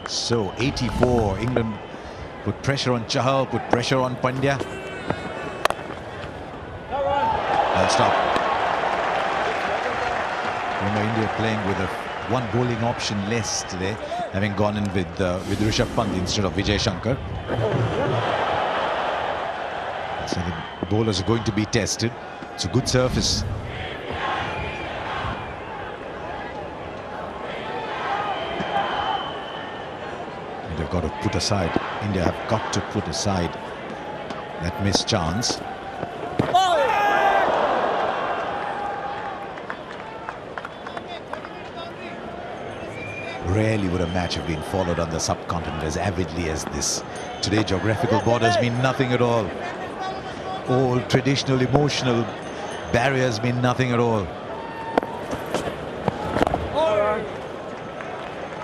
So 84, England put pressure on Chahal, put pressure on Pandya. Well, stop. Remember, India playing with a one bowling option less today, having gone in with Rishabh Pant instead of Vijay Shankar. So the bowlers are going to be tested. It's a good surface. They've got to put aside. India have got to put aside that missed chance. Rarely would a match have been followed on the subcontinent as avidly as this. Today, geographical borders mean nothing at all. All traditional, emotional barriers mean nothing at all.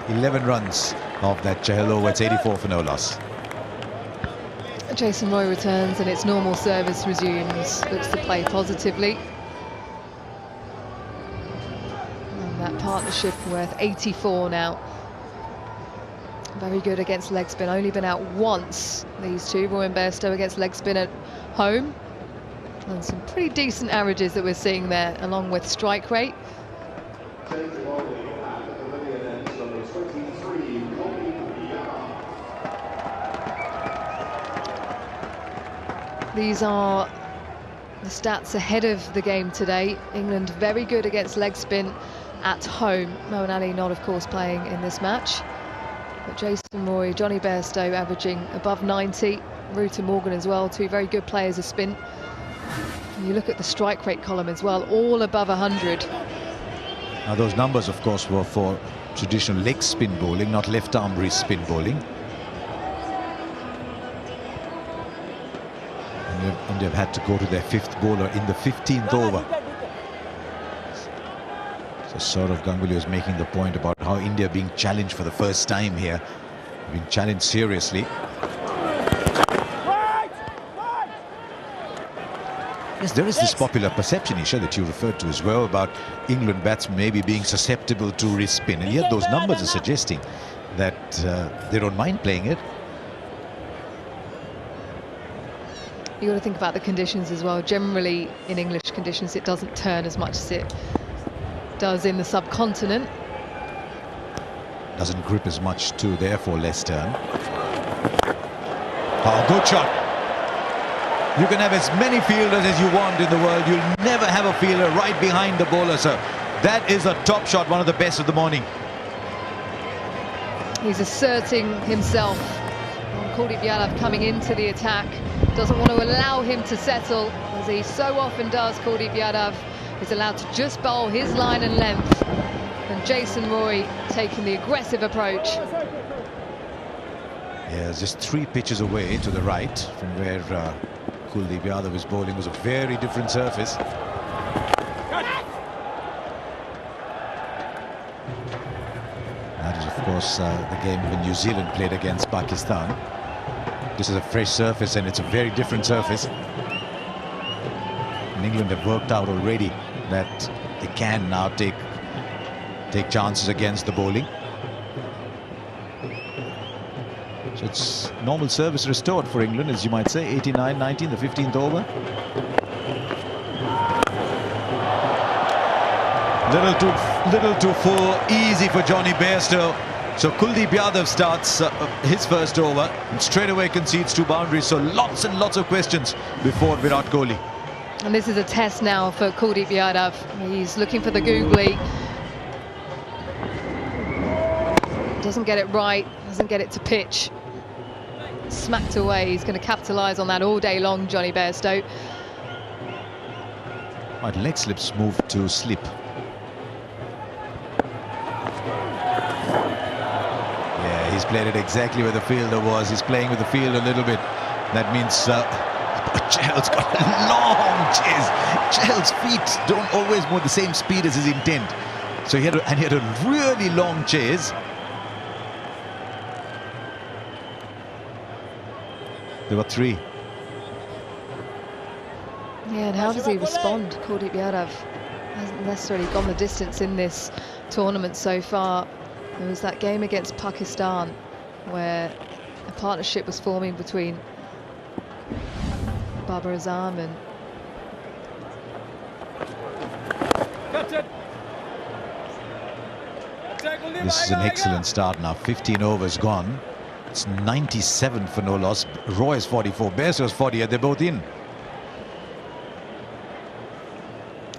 11 runs of that Chahal over. It's 84 for no loss. Jason Roy returns and its normal service resumes. Looks to play positively. And that partnership worth 84 now. Very good against leg spin. Only been out once, these two. Roy and Bairstow against leg spin at home. And some pretty decent averages that we're seeing there, along with strike rate. These are the stats ahead of the game today. England very good against leg spin at home. Moeen Ali not, of course, playing in this match. But Jason Roy, Jonny Bairstow averaging above 90. Ruta Morgan as well, two very good players of spin. And you look at the strike rate column as well, all above 100. Now those numbers, of course, were for traditional leg spin bowling, not left arm wrist spin bowling. India have had to go to their fifth bowler in the 15th over. So Sourav Ganguly was making the point about how India being challenged for the first time here, being challenged seriously. Yes, there is this popular perception, Isha, that you referred to as well, about England batsmen maybe being susceptible to wrist spin, and yet those numbers are suggesting that they don't mind playing it. You've got to think about the conditions as well. Generally, in English conditions, it doesn't turn as much as it does in the subcontinent. Doesn't grip as much too, therefore less turn. Oh, good shot. You can have as many fielders as you want in the world. You'll never have a fielder right behind the bowler, sir. That is a top shot, one of the best of the morning. He's asserting himself. Kuldeep Yadav coming into the attack. Doesn't want to allow him to settle, as he so often does. Kuldeep Yadav is allowed to just bowl his line and length. And Jason Roy taking the aggressive approach. Yeah, just 3 pitches away to the right from where Kuldeep Yadav is bowling. Was a very different surface. That is, of course, the game when New Zealand played against Pakistan. This is a fresh surface and it's a very different surface. And England have worked out already that they can now take chances against the bowling. So it's normal service restored for England, as you might say. 89-19, the 15th over. Little too full, easy for Jonny Bairstow. So Kuldeep Yadav starts his first over and straight away concedes 2 boundaries. So lots and lots of questions before Virat Kohli. And this is a test now for Kuldeep Yadav. He's looking for the googly. Doesn't get it right, doesn't get it to pitch. Smacked away. He's going to capitalise on that all day long, Jonny Bairstow. Right, leg slips move to slip. He's played it exactly where the fielder was. He's playing with the field a little bit. That means Chahal's got a long chase. Chahal's feet don't always move the same speed as his intent. So he had a really long chase. There were 3. Yeah, and how does he respond? Kuldeep Yadav hasn't necessarily gone the distance in this tournament so far. There was that game against Pakistan where a partnership was forming between Babar Azam and this is an excellent start now. 15 overs gone. It's 97 for no loss. Roy is 44, Bairstow's 40, they're both in.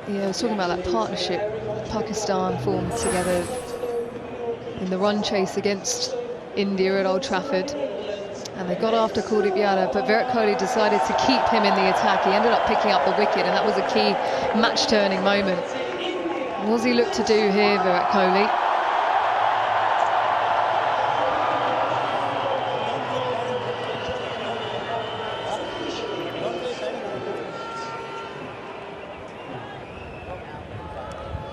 Yeah, I was talking about that partnership Pakistan formed together in the run chase against India at Old Trafford. And they got after Kuldeep Yadav, but Virat Kohli decided to keep him in the attack. He ended up picking up the wicket, and that was a key match-turning moment. What does he look to do here, Virat Kohli?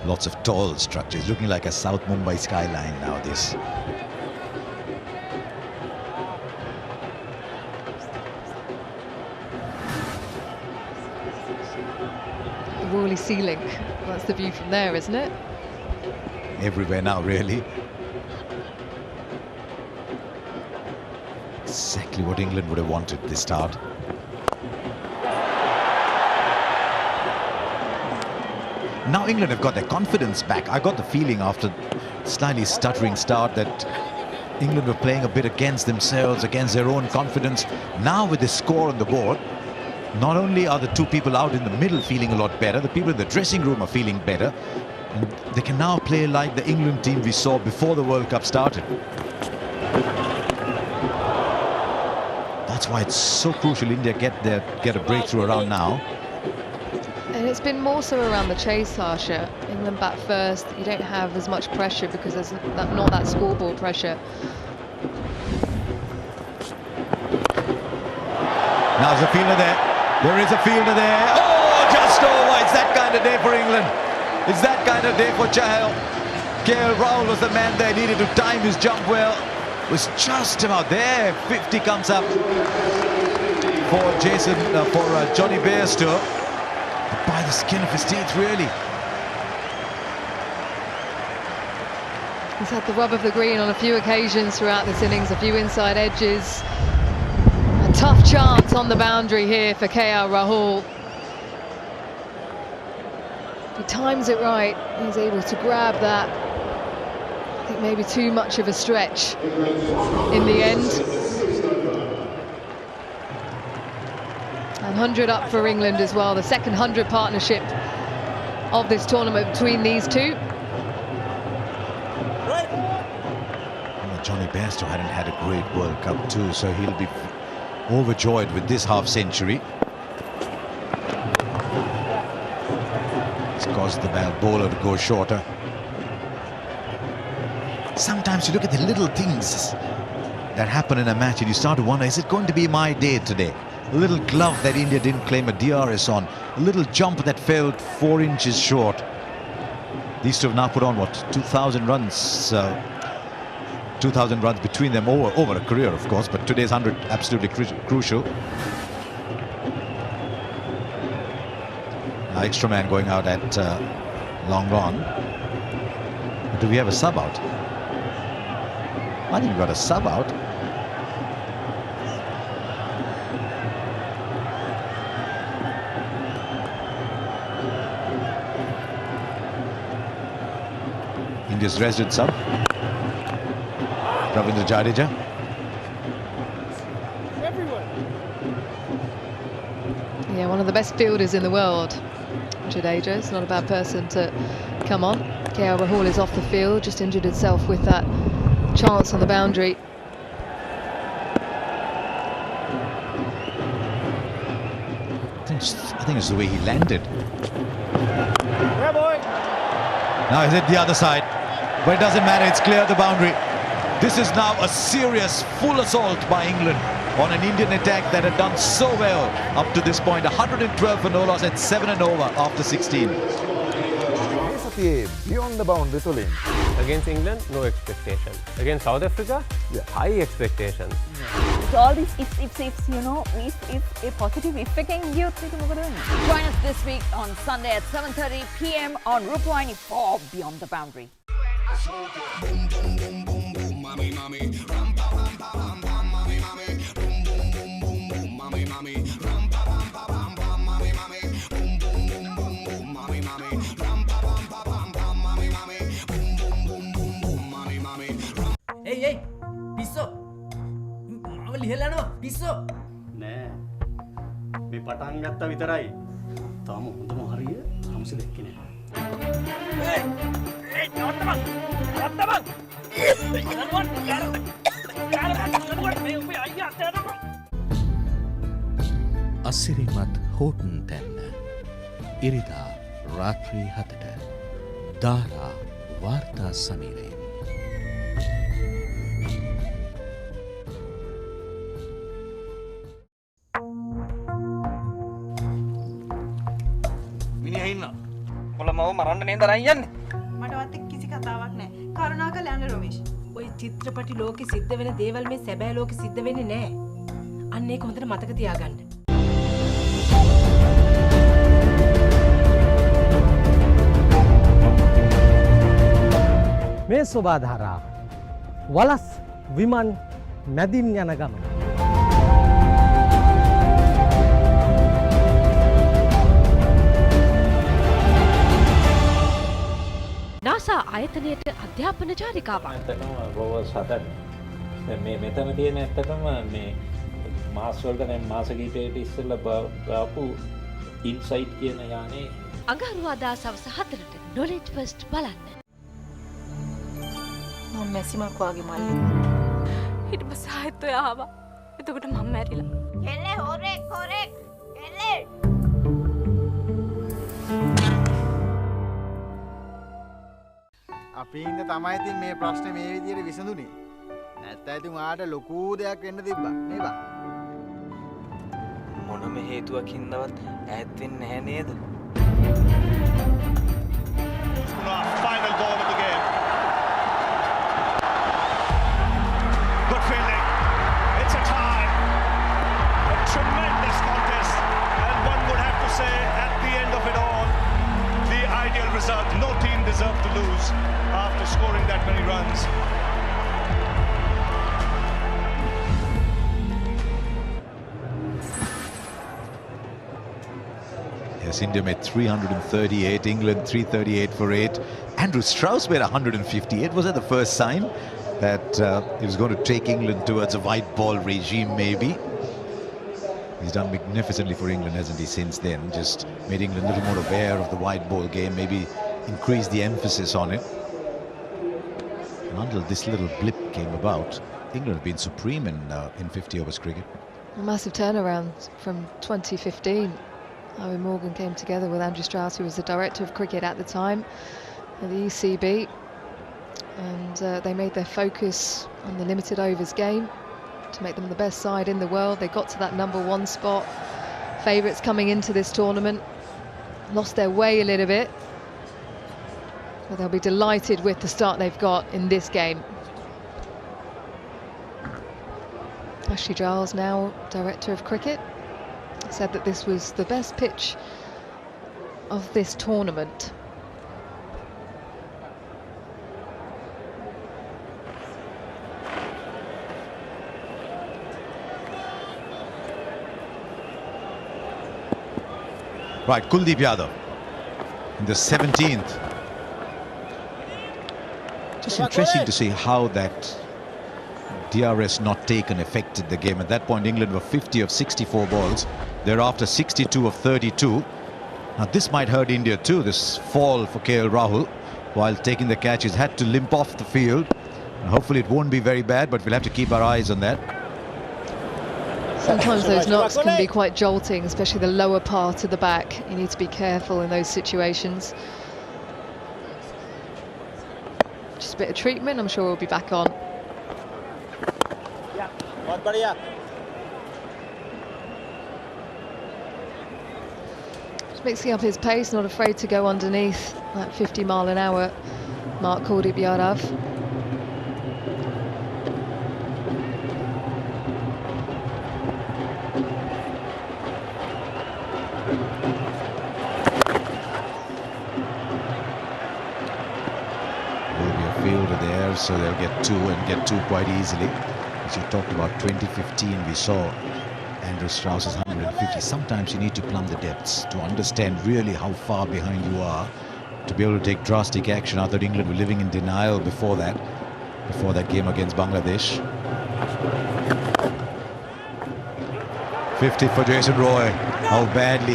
Lots of tall structures, looking like a South Mumbai skyline now, this. The Worley ceiling, that's the view from there, isn't it? Everywhere now, really. Exactly what England would have wanted this start. Now England have got their confidence back. I got the feeling after slightly stuttering start that England were playing a bit against themselves, against their own confidence. Now with the score on the board, not only are the two people out in the middle feeling a lot better, the people in the dressing room are feeling better. And they can now play like the England team we saw before the World Cup started. That's why it's so crucial India get a breakthrough around now. And it's been more so around the chase, Harsha. England bat first, you don't have as much pressure because there's not that scoreboard pressure. Now there's a fielder there. There is a fielder there. Oh, just over. It's that kind of day for England. It's that kind of day for Chahal. KL Rahul was the man there. Needed to time his jump well. Was just about there. 50 comes up for Johnny Bairstow. By the skin of his teeth, really. He's had the rub of the green on a few occasions throughout this innings, a few inside edges. A tough chance on the boundary here for KL Rahul. If he times it right, he's able to grab that. I think maybe too much of a stretch in the end. And 100 up for England as well, the second 100 partnership of this tournament between these two. Well, Johnny Bairstow hadn't had a great World Cup too, so he'll be overjoyed with this half-century. It's caused the bowler to go shorter. Sometimes you look at the little things that happen in a match and you start to wonder, is it going to be my day today? A little glove that India didn't claim a DRS on. A little jump that fell 4 inches short. These two have now put on, what, 2,000 runs? 2,000 runs between them over a career, of course, but today's 100 absolutely crucial. Now extra man going out at long on. Do we have a sub out? I think we've got a sub out. India's resident sub, Ravindra Jadeja. Yeah, one of the best fielders in the world. Jadeja is not a bad person to come on. KL Rahul is off the field, just injured himself with that chance on the boundary. I think it's the way he landed. Yeah, boy. Now he's at the other side. But it doesn't matter, it's clear the boundary. This is now a serious full assault by England on an Indian attack that had done so well up to this point. 112 for no loss at 7 and over after 16. Beyond the boundary to link. Against England, no expectation. Against South Africa, high expectations. So all these ifs, you know, if a positive if again you think we're going to join us this week on Sunday at 7:30 p.m. on Rupawahini for Beyond the Boundary. Boom, boom, boom, boom, boom. Hey, piso. මම ලිහලා යනවා පිස්සෝ. නෑ. මේ පටන් ගත්ත විතරයි. තාම හොඳම හරිය හම්සි දැක්කේ නෑ. අසිරිමත් හෝටන් තැන්න ඉරිදා රාත්‍රී 7ට දාරා වාර්තා සමීරයෙන් මිනිහා ඉන්නවා. මොළ මව මරන්න නේද අරන් යන්නේ? මටවත් එක්ක කිසි කතාවක් නැහැ. කරුණාකරලා යන්න රොමේෂ්. ඔය චිත්‍රපටි ලෝකෙ සිද්ධ වෙන දේවල් මේ සැබෑ ලෝකෙ සිද්ධ වෙන්නේ නැහැ. අන්න ඒක හොඳට මතක තියාගන්න. මේ සෝබාධාරාව වලස් විමන් මැදින් යන ගමන. නාසා ආයතනයට අධ්‍යාපන චාරිකාවක්. ඇත්තටම බොහෝ සතන් මේ මෙතන තියෙන ඇත්තටම මේ මාස් වලට දැන් මාස කීපයකට ඉස්සෙල්ලා බාපු ඉන්සයිට් කියන යානේ අඟහරුවාදා සවස් 4ට නොලෙජ් ෆස්ට් බලන්න. මම මැසිමක් වාගේ මල්ලි. ඊට පස්සේ ආයෙත් ඔය ආවා. එතකොට මම මැරිලා. කෙල්ලේ හොරෙක් කෙල්ලේ. අපි ඉන්න තමයි ඉතින් මේ ප්‍රශ්නේ මේ විදිහට විසඳුනේ. නැත්නම් ඉතින් ඔයාට ලොකු දෙයක් වෙන්න තිබ්බා නේ බා. මොනම හේතුවකින්වත් ඈත් වෙන්නේ නැහැ නේද? Final ball of the game. Good fielding. It's a tie. A tremendous contest. And one would have to say at the end of it all, the ideal result. No team deserved to lose after scoring that many runs. Yes, India made 338, England 338 for 8. Andrew Strauss made 158. Was that the first sign that he was going to take England towards a white ball regime, maybe? He's done magnificently for England, hasn't he, since then? Just made England a little more aware of the white ball game, maybe increased the emphasis on it. And until this little blip came about, England have been supreme in 50 overs cricket. A massive turnaround from 2015. Owen Morgan came together with Andrew Strauss, who was the director of cricket at the time, at the ECB, and they made their focus on the limited overs game to make them the best side in the world. They got to that #1 spot. Favourites coming into this tournament, lost their way a little bit, but they'll be delighted with the start they've got in this game. Ashley Giles, now director of cricket, said that this was the best pitch of this tournament. Right, Kuldeep Yadav in the 17th. Just interesting to see how that DRS not taken affected the game. At that point, England were 50 of 64 balls. Thereafter, 62 of 32. Now, this might hurt India too, this fall for KL Rahul. While taking the catch, he's had to limp off the field. And hopefully, it won't be very bad, but we'll have to keep our eyes on that. Sometimes those knocks can be quite jolting, especially the lower part of the back. You need to be careful in those situations. Just a bit of treatment, I'm sure we'll be back on. बहुत बढ़िया. Just mixing up his pace, not afraid to go underneath that 50-mile-an-hour mark, Kuldeep Yadav. Will be a fielder there, so they'll get two and get two quite easily. As you talked about 2015, we saw Andrew Strauss's 150. Sometimes you need to plumb the depths to understand really how far behind you are to be able to take drastic action. I thought England were living in denial before that game against Bangladesh. 50 for Jason Roy. How badly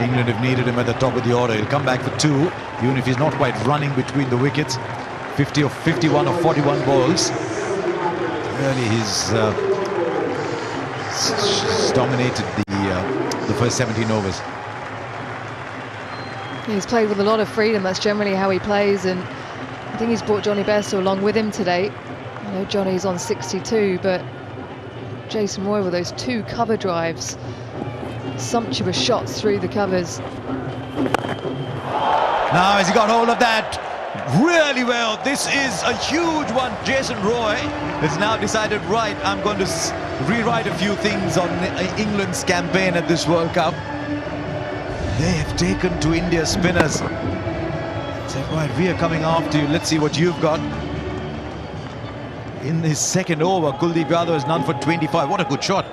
England have needed him at the top of the order. He'll come back for two, even if he's not quite running between the wickets. 50 or 51 or 41 balls. Really, he's dominated the first 17 overs. He's played with a lot of freedom. That's generally how he plays, and I think he's brought Johnny Bairstow along with him today. I know Johnny's on 62, but Jason Roy with those two cover drives, sumptuous shots through the covers. Now has he got hold of that? Really well. This is a huge one. Jason Roy has now decided, right, I'm going to rewrite a few things on England's campaign at this World Cup. They have taken to India's spinners. Said, right, we are coming after you. Let's see what you've got. In his second over, Kuldeep Yadav has none for 25. What a good shot.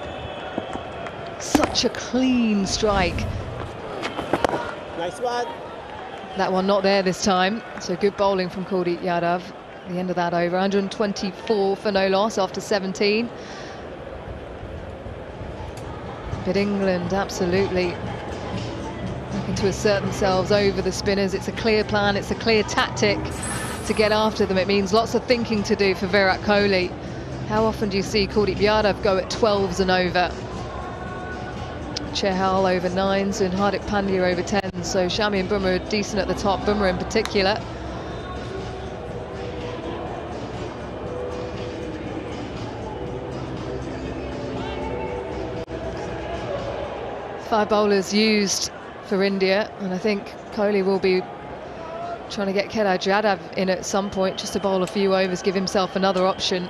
Such a clean strike. Nice one. That one not there this time. So good bowling from Kuldeep Yadav. The end of that over. 124 for no loss after 17. But England absolutely looking to assert themselves over the spinners. It's a clear plan, it's a clear tactic to get after them. It means lots of thinking to do for Virat Kohli. How often do you see Kuldeep Yadav go at 12s and over? Chahal over 9s and Hardik Pandya over 10s. So Shami and Bumrah are decent at the top, Bumrah in particular. Five bowlers used for India, and I think Kohli will be trying to get Kedar Jadhav in at some point, just to bowl a few overs, give himself another option.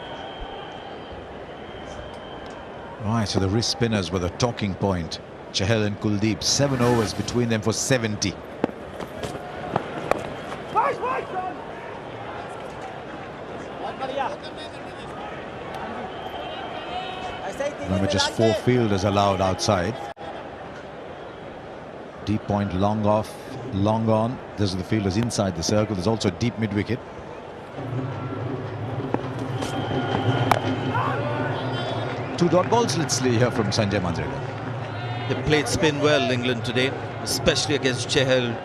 Right, so the wrist spinners were the talking point. Chahal and Kuldeep, 7 overs between them for 70. Remember, just 4 fielders allowed outside. Deep point, long off, long on. Those are the fielders inside the circle. There's also a deep mid-wicket. Two dot balls. Let's hear from Sanjay Manjrekar. They played spin well, England, today, especially against Chahal.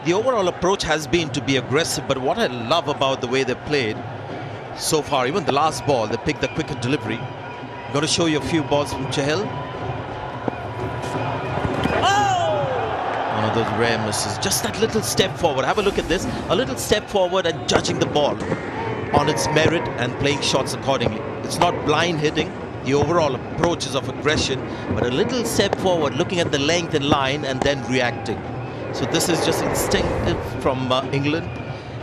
The overall approach has been to be aggressive, but what I love about the way they played so far, even the last ball, they picked the quicker delivery. I'm going to show you a few balls from Chahal. One of those rare misses. Just that little step forward. Have a look at this. A little step forward and judging the ball on its merit and playing shots accordingly. It's not blind hitting. The overall approach is of aggression, but a little step forward, looking at the length and line and then reacting. So this is just instinctive from England,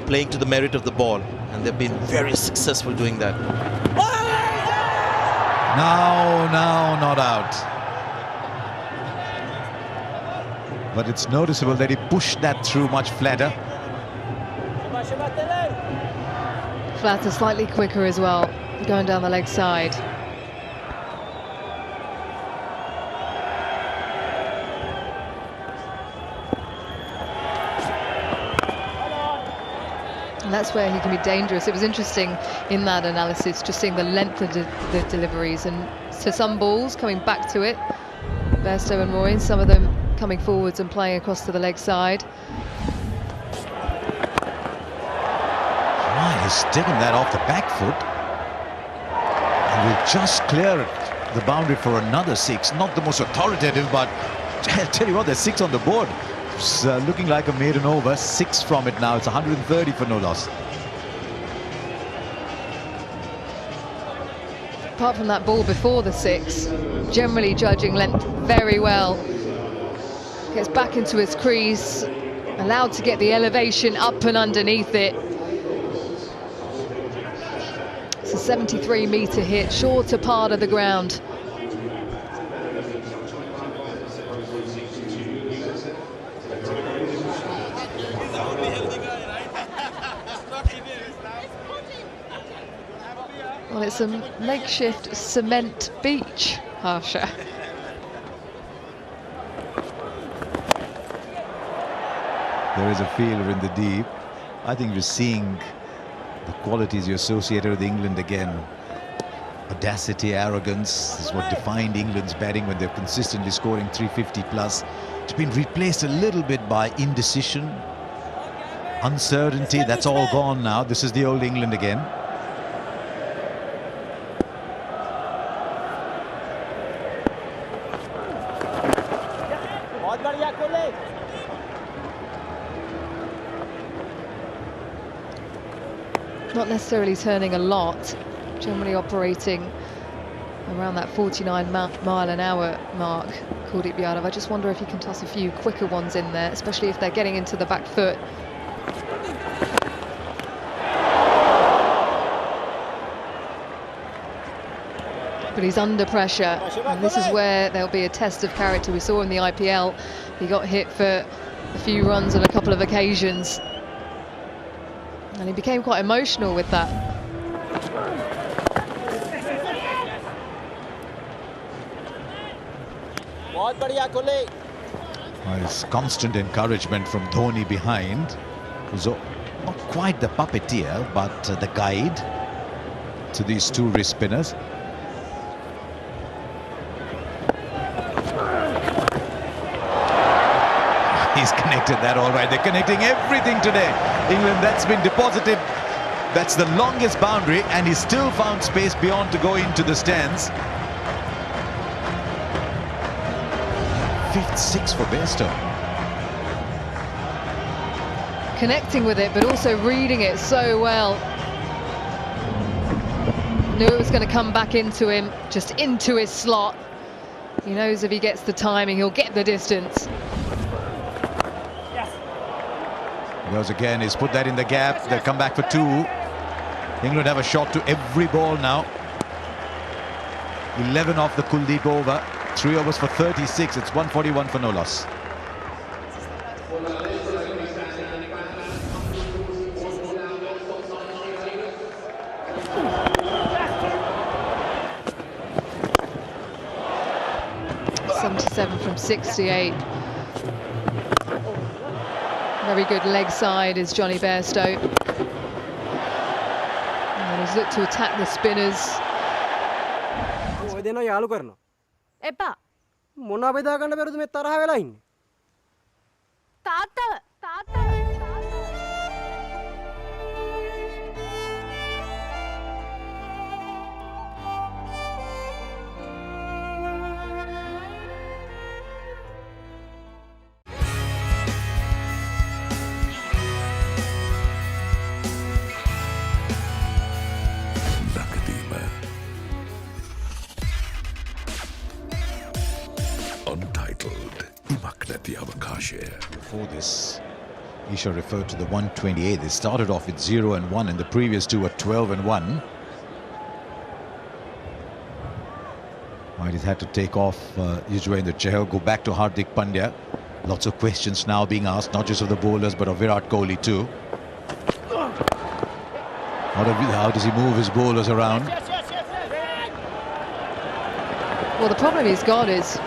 playing to the merit of the ball, and they've been very successful doing that. Now, not out. But it's noticeable that he pushed that through much flatter. Flatter slightly quicker as well, going down the leg side. And that's where he can be dangerous. It was interesting in that analysis, just seeing the length of the deliveries, and to some balls coming back to it, Bairstow and Roy, some of them coming forwards and playing across to the leg side. Right, he's taken that off the back foot and will just clear it, the boundary for another 6. Not the most authoritative, but I'll tell you what, there's 6 on the board. It's looking like a maiden over. 6 from it now. It's 130 for no loss. Apart from that ball before the 6, generally judging length very well. Gets back into his crease, allowed to get the elevation up and underneath it. It's a 73-metre hit, shorter part of the ground. Well, it's a makeshift cement beach, Harsha. There is a fielder in the deep. I think we're seeing the qualities you associated with England again. Audacity, arrogance is what defined England's batting when they're consistently scoring 350 plus. It's been replaced a little bit by indecision, uncertainty. That's all gone now. This is the old England again. Not necessarily turning a lot, generally operating around that 49 mile an hour mark, Kuldeep Yadav. I just wonder if he can toss a few quicker ones in there, especially if they're getting into the back foot. But he's under pressure, and this is where there'll be a test of character. We saw in the IPL, he got hit for a few runs on a couple of occasions. And he became quite emotional with that. Well, it's constant encouragement from Dhoni behind, who's not quite the puppeteer, but the guide to these two wrist spinners. He's connected that all right. They're connecting everything today. England, that's been deposited. That's the longest boundary, and he's still found space beyond to go into the stands. Fifth six for Bairstow. Connecting with it, but also reading it so well. Knew it was going to come back into him, just into his slot. He knows if he gets the timing, he'll get the distance. Goes again, he's put that in the gap. They'll come back for two. England have a shot to every ball now. 11 off the Kuldeep over. 3 overs for 36. It's 141 for no loss. .77 from 68. Very good leg side is Johnny Bairstow. And he's looked to attack the spinners. එපා මොනවා බෙදා ගන්න බැරුද මේ තරහ වෙලා ඉන්නේ තාත්තව Before this, Isha referred to the 128. They started off with 0 and 1, and the previous two were 12 and 1. Well, he's had to take off Yuzvendra Chahal, go back to Hardik Pandya. Lots of questions now being asked, not just of the bowlers, but of Virat Kohli too. How does he move his bowlers around? Well, the problem he's got is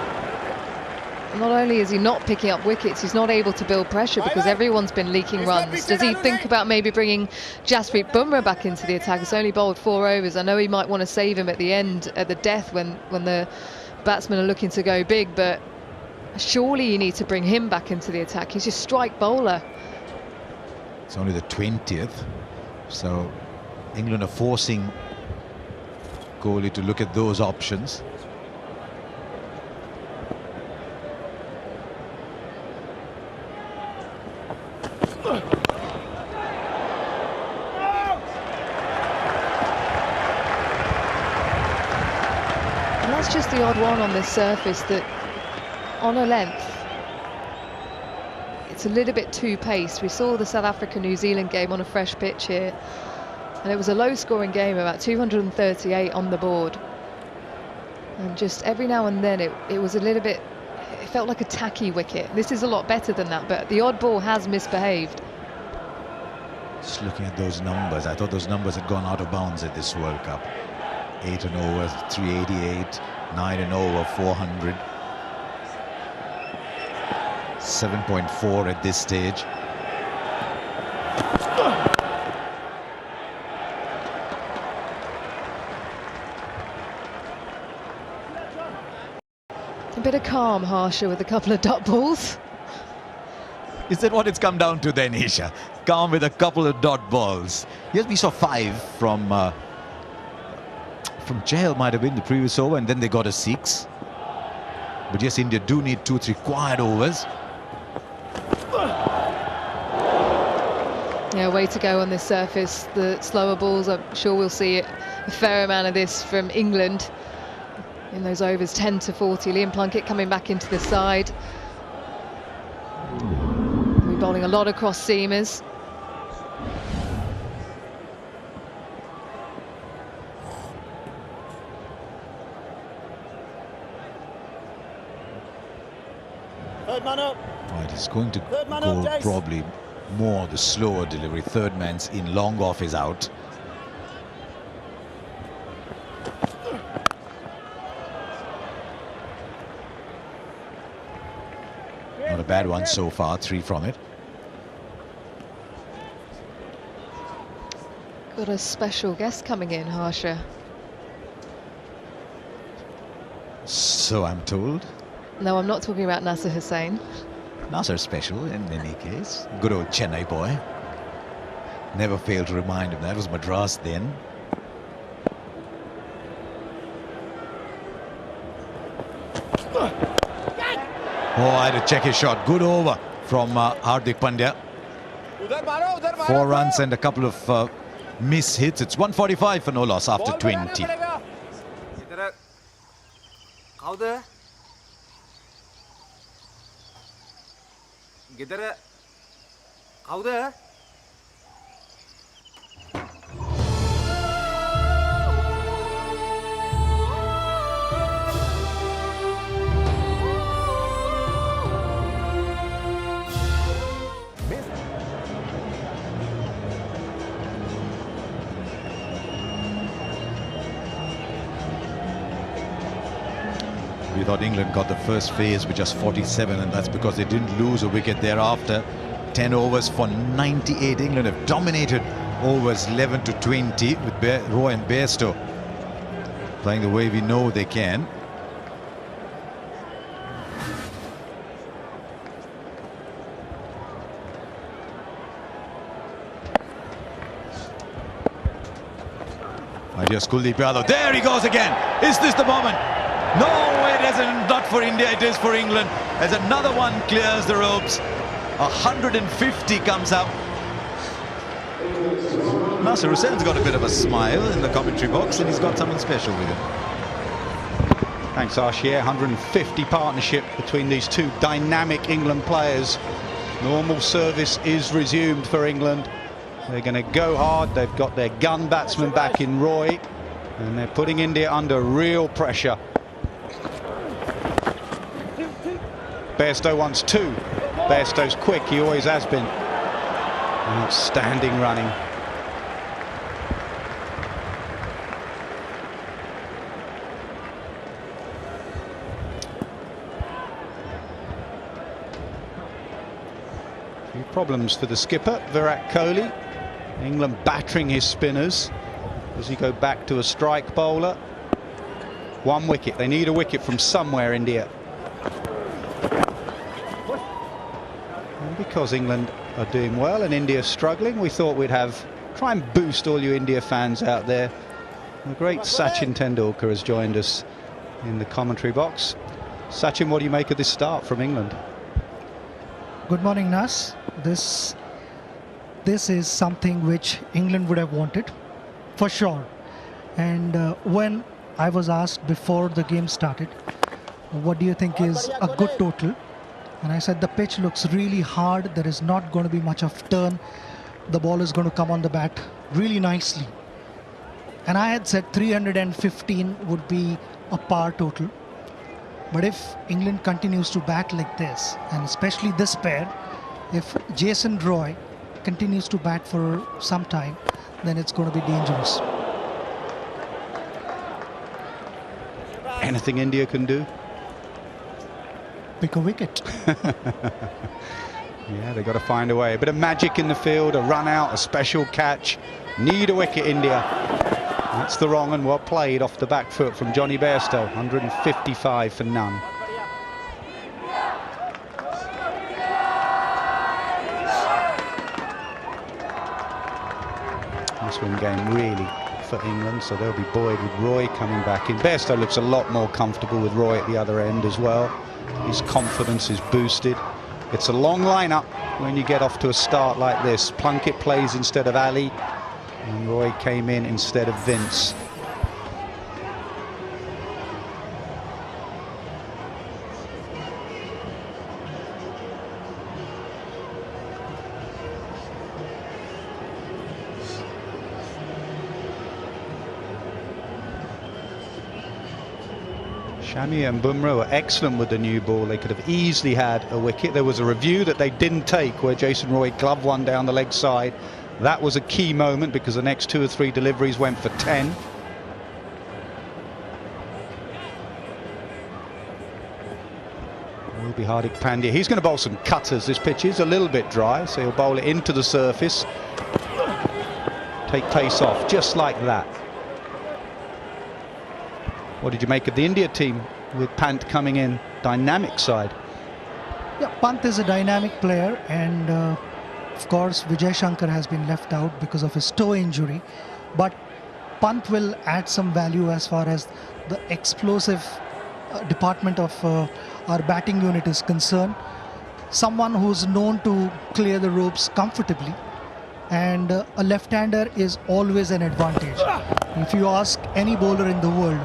not only is he not picking up wickets, he's not able to build pressure because everyone's been leaking runs. Does he think about maybe bringing Jasprit Bumrah back into the attack? He's only bowled 4 overs. I know he might want to save him at the end, at the death, when the batsmen are looking to go big, but surely you need to bring him back into the attack. He's just strike bowler. It's only the 20th, so England are forcing Kohli to look at those options. That's just the odd one on this surface, that on a length it's a little bit too paced. We saw the South Africa-New Zealand game on a fresh pitch here, and it was a low-scoring game, about 238 on the board, and just every now and then it was a little bit, it felt like a tacky wicket. This is a lot better than that, but the odd ball has misbehaved. Just looking at those numbers, I thought those numbers had gone out of bounds at this World Cup. 8 and over 388, 9 and over 400, 7.4 at this stage. A bit of calm, Harsha, with a couple of dot balls. Is that what it's come down to then, Isha? Calm with a couple of dot balls. Yes, we saw 5 from Chahal, might have been the previous over, and then they got a 6. But yes, India do need 2-3 quiet overs. Yeah, way to go on this surface. The slower balls, I'm sure we'll see a fair amount of this from England in those overs 10 to 40. Liam Plunkett coming back into the side. We're bowling a lot of cross seamers. Third man up. Right, he's going to Third man go up, Jace. probably more the slower delivery. Third man's in, long off is out. Not a bad one so far, 3 from it. Got a special guest coming in, Harsha. So I'm told. No, I'm not talking about Nasser Hussain. Nasser special in any case. Good old Chennai boy. Never failed to remind him that was Madras then. Oh, I had to check his shot. Good over from Hardik Pandya. 4 runs and a couple of miss hits. It's 145 for no loss after 20. කවුද? ගෙදර කවුද? We thought England got the first phase with just 47, and that's because they didn't lose a wicket thereafter. 10 overs for 98. England have dominated overs 11 to 20 with Roy and Bairstow playing the way we know they can. My dear Kuldeep Yadav, there he goes again. Is this the moment? No, it isn't. Not for India, it is for England. As another one clears the ropes. 150 comes out. Nasser Hussain's got a bit of a smile in the commentary box, and he's got someone special with him. Thanks, Arshier. 150 partnership between these two dynamic England players. Normal service is resumed for England. They're going to go hard. They've got their gun batsman back in Roy, and they're putting India under real pressure. Bairstow wants 2. Bairstow's quick, he always has been. Outstanding running. Few problems for the skipper, Virat Kohli. England battering his spinners. Does he go back to a strike bowler? 1 wicket. They need a wicket from somewhere, India. And because England are doing well and India struggling, we thought we'd try and boost all you India fans out there. The great Sachin Tendulkar has joined us in the commentary box. Sachin, what do you make of this start from England? Good morning, Nas. This is something which England would have wanted, for sure. And when I was asked before the game started, what do you think is a good total? And I said the pitch looks really hard. There is not going to be much of turn. The ball is going to come on the bat really nicely. And I had said 315 would be a par total. But if England continues to bat like this, and especially this pair, if Jason Roy continues to bat for some time, then it's going to be dangerous. Anything India can do? Pick a wicket. Yeah, they've got to find a way. A bit of magic in the field, a run out, a special catch. Need a wicket, India. That's the wrong and well played off the back foot from Johnny Bairstow. 155 for none. Must-win game really for England, so they'll be buoyed with Roy coming back in. Bairstow looks a lot more comfortable with Roy at the other end as well. His confidence is boosted. It's a long lineup when you get off to a start like this. Plunkett plays instead of Ali, and Roy came in instead of Vince. Shami and Bumrah were excellent with the new ball. They could have easily had a wicket. There was a review that they didn't take where Jason Roy gloved one down the leg side. That was a key moment because the next 2 or 3 deliveries went for 10. Will be Hardik Pandya. He's going to bowl some cutters. This pitch is a little bit dry, so he'll bowl it into the surface. Take pace off, just like that. What did you make of the India team with Pant coming in? Dynamic side. Yeah, Pant is a dynamic player, and of course Vijay Shankar has been left out because of his toe injury. But Pant will add some value as far as the explosive department of our batting unit is concerned. Someone who's known to clear the ropes comfortably, and a left-hander is always an advantage. If you ask any bowler in the world,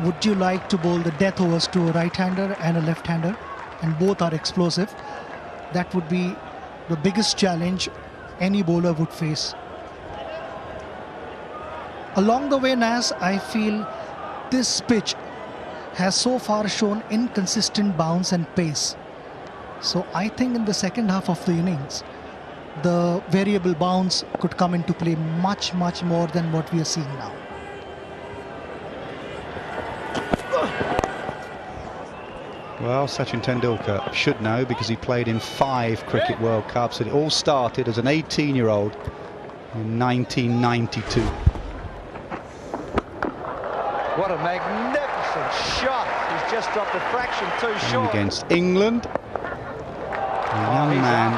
would you like to bowl the death overs to a right-hander and a left-hander, and both are explosive, that would be the biggest challenge any bowler would face. Along the way, Naz, I feel this pitch has so far shown inconsistent bounce and pace. So I think in the second half of the innings, the variable bounce could come into play much, much more than what we are seeing now. Well, Sachin Tendulkar should know because he played in 5 Cricket World Cups. It all started as an 18-year-old in 1992. What a magnificent shot. He's just dropped a fraction too short. And against England, a young man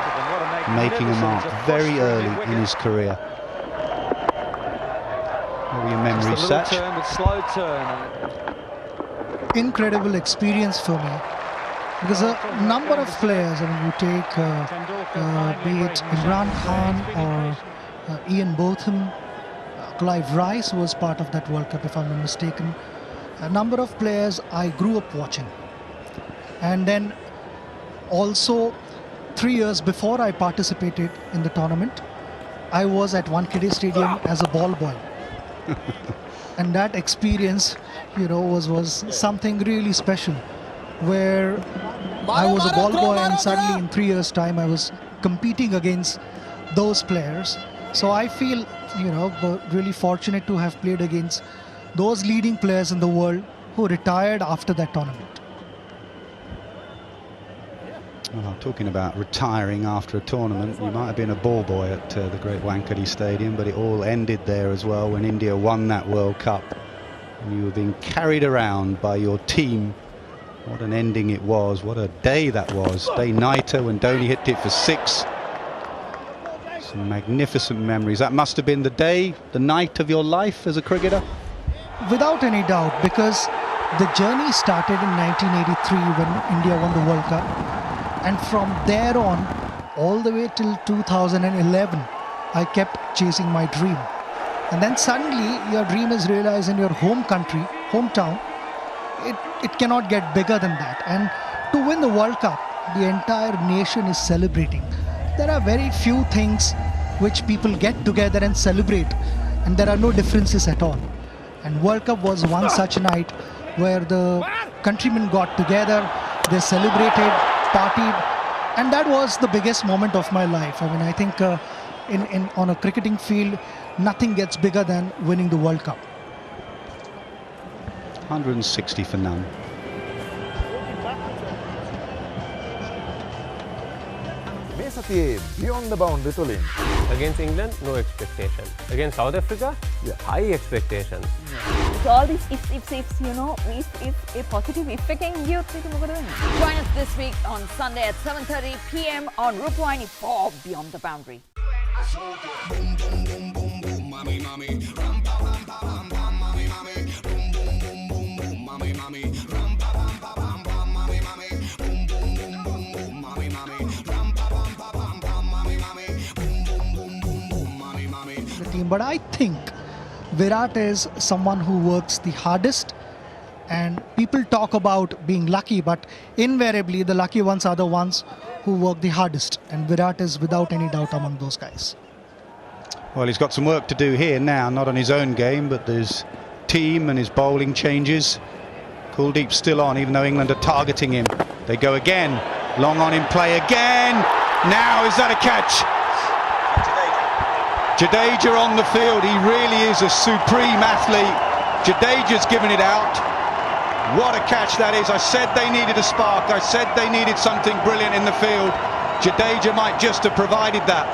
making a mark very early in his career. What were your memories, Sach? Turn with slow turn. Incredible experience for me, because a number of players, I mean, you take be it Imran Khan or Ian Botham, Clive Rice was part of that World Cup if I'm not mistaken. A number of players I grew up watching, and then also 3 years before I participated in the tournament, I was at Wankhede Stadium as a ball boy. And that experience, you know, was something really special, where I was a ball boy and suddenly in 3 years' time I was competing against those players. So I feel, you know, really fortunate to have played against those leading players in the world who retired after that tournament. Well, talking about retiring after a tournament, you might have been a ball boy at the great Wankhede Stadium, but it all ended there as well when India won that World Cup. And you were being carried around by your team. What an ending it was. What a day that was. Day nighter when Dhoni hit it for 6. Some magnificent memories. That must have been the day, the night of your life as a cricketer? Without any doubt, because the journey started in 1983 when India won the World Cup. And from there on, all the way till 2011, I kept chasing my dream. And then suddenly, your dream is realized in your home country, hometown. It cannot get bigger than that. And to win the World Cup, the entire nation is celebrating. There are very few things which people get together and celebrate, and there are no differences at all. And World Cup was one such night where the countrymen got together, they celebrated, partied, and that was the biggest moment of my life. I mean, I think on a cricketing field, nothing gets bigger than winning the World Cup. 160 for none. Beyond the boundary to lane. Against England, no expectation. Against South Africa, high expectation. So all these ifs, you know, if a positive if එකෙන් ගියොත් ඒක මොකද වෙන්නේ? Join us this week on Sunday at 7:30 p.m. on Rupawahini for Beyond the Boundary. Team, but I think Virat is someone who works the hardest, and people talk about being lucky, but invariably the lucky ones are the ones who work the hardest, and Virat is without any doubt among those guys. Well, he's got some work to do here now, not on his own game, but his team and his bowling changes. Kuldeep's still on, even though England are targeting him. They go again, long on in play again. Now, is that a catch? Jadeja on the field, he really is a supreme athlete. Jadeja's given it out. What a catch that is. I said they needed a spark. I said they needed something brilliant in the field. Jadeja might just have provided that.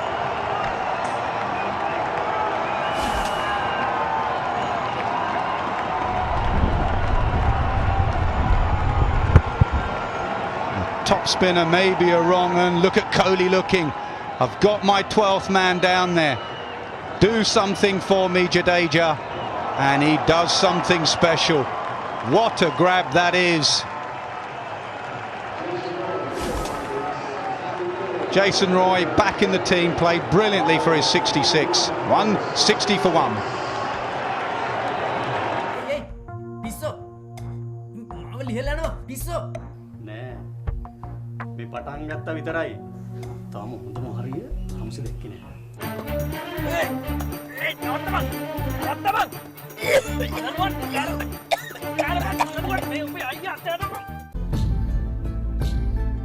Top spinner, maybe a wrong, and look at Kohli looking. I've got my 12th man down there. Do something for me, Jadeja. And he does something special. What a grab that is. Jason Roy back in the team, played brilliantly for his 66. 160 for one. පිස්සෝ මම ලිහලා යනවා පිස්සෝ නෑ මේ පටන් ගත්තා විතරයි තාම හොඳම හරිය හම්සි දෙක්කේ නෑ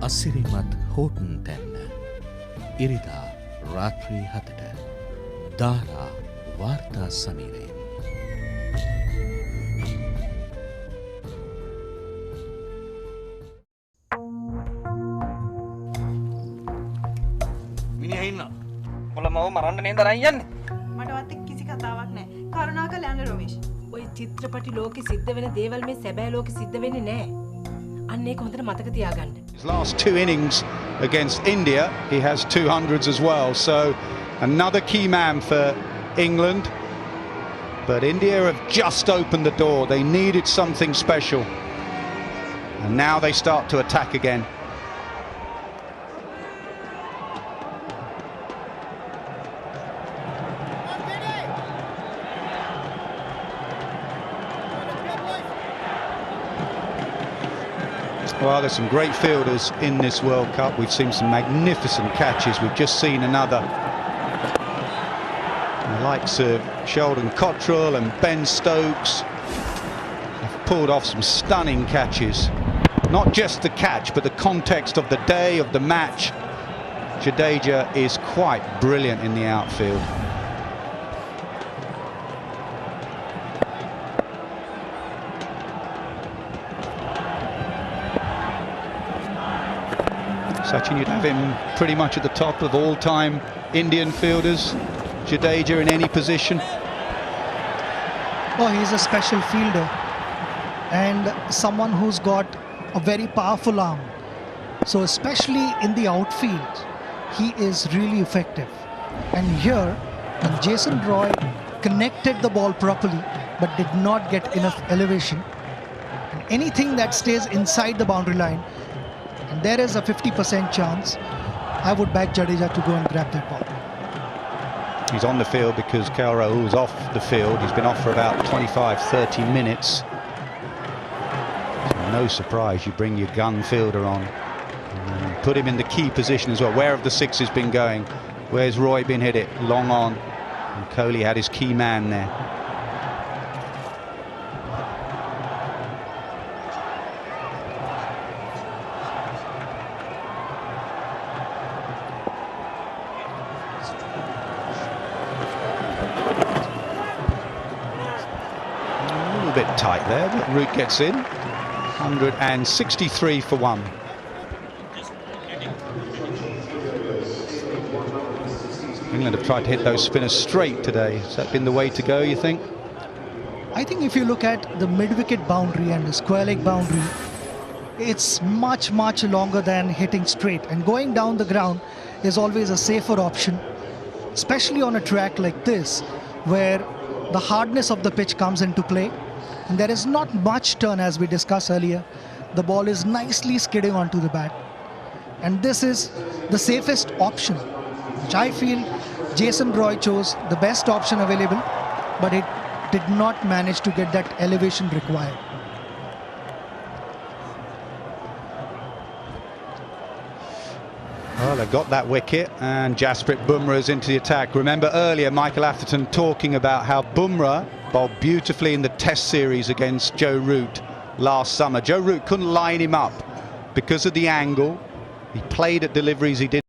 අසිරිමත් හෝටන් තැන්න ඉරිදා රාත්‍රී 7ට දාරා වාර්තා සමීරයෙන් මිනිහා ඉන්නවා මොළ මව මරන්න නේද අරන් යන්නේ මටවත් එක්ක කිසි කතාවක් නැහැ. කරුණාකර යන්න රොමේෂ්. ওই චිත්‍රපටි ලෝකෙ සිද්ධ වෙන දේවල් මේ සැබෑ ලෝකෙ සිද්ධ වෙන්නේ නැහැ. අන්න ඒක හොඳට මතක තියාගන්න. His last two innings against India, he has 200s as well. So another key man for England. But India have just opened the door. They needed something special. And now they start to attack again. Well, there's some great fielders in this World Cup. We've seen some magnificent catches. We've just seen another. The likes of Sheldon Cottrell and Ben Stokes have pulled off some stunning catches. Not just the catch, but the context of the day, of the match. Jadeja is quite brilliant in the outfield. Sachin, you'd have him pretty much at the top of all-time Indian fielders. Jadeja in any position. Oh, he's a special fielder and someone who's got a very powerful arm. So especially in the outfield, he is really effective. And here, when Jason Roy connected the ball properly but did not get enough elevation, and anything that stays inside the boundary line, and there is a 50% chance, I would back Jadeja to go and grab that ball. He's on the field because KL Rahul's off the field. He's been off for about 25-30 minutes. So no surprise, you bring your gun fielder on and put him in the key position as well. Where have the sixes been going? Where's Roy been hit it? Long on. And Kohli had his key man there. little bit tight there, but Root gets in. 163 for one. England have tried to hit those spinners straight today. Has that been the way to go, you think? I think if you look at the mid-wicket boundary and the square leg boundary, it's much longer than hitting straight, and going down the ground is always a safer option, especially on a track like this where the hardness of the pitch comes into play and there is not much turn. As we discussed earlier, the ball is nicely skidding onto the bat, and this is the safest option, which I feel Jason Roy chose the best option available, but it did not manage to get that elevation required. Well, they got that wicket, and Jasprit Bumrah's into the attack. Remember earlier Michael Atherton talking about how Bumrah bowled beautifully in the Test series against Joe Root last summer. Joe Root couldn't line him up because of the angle. He played at deliveries he did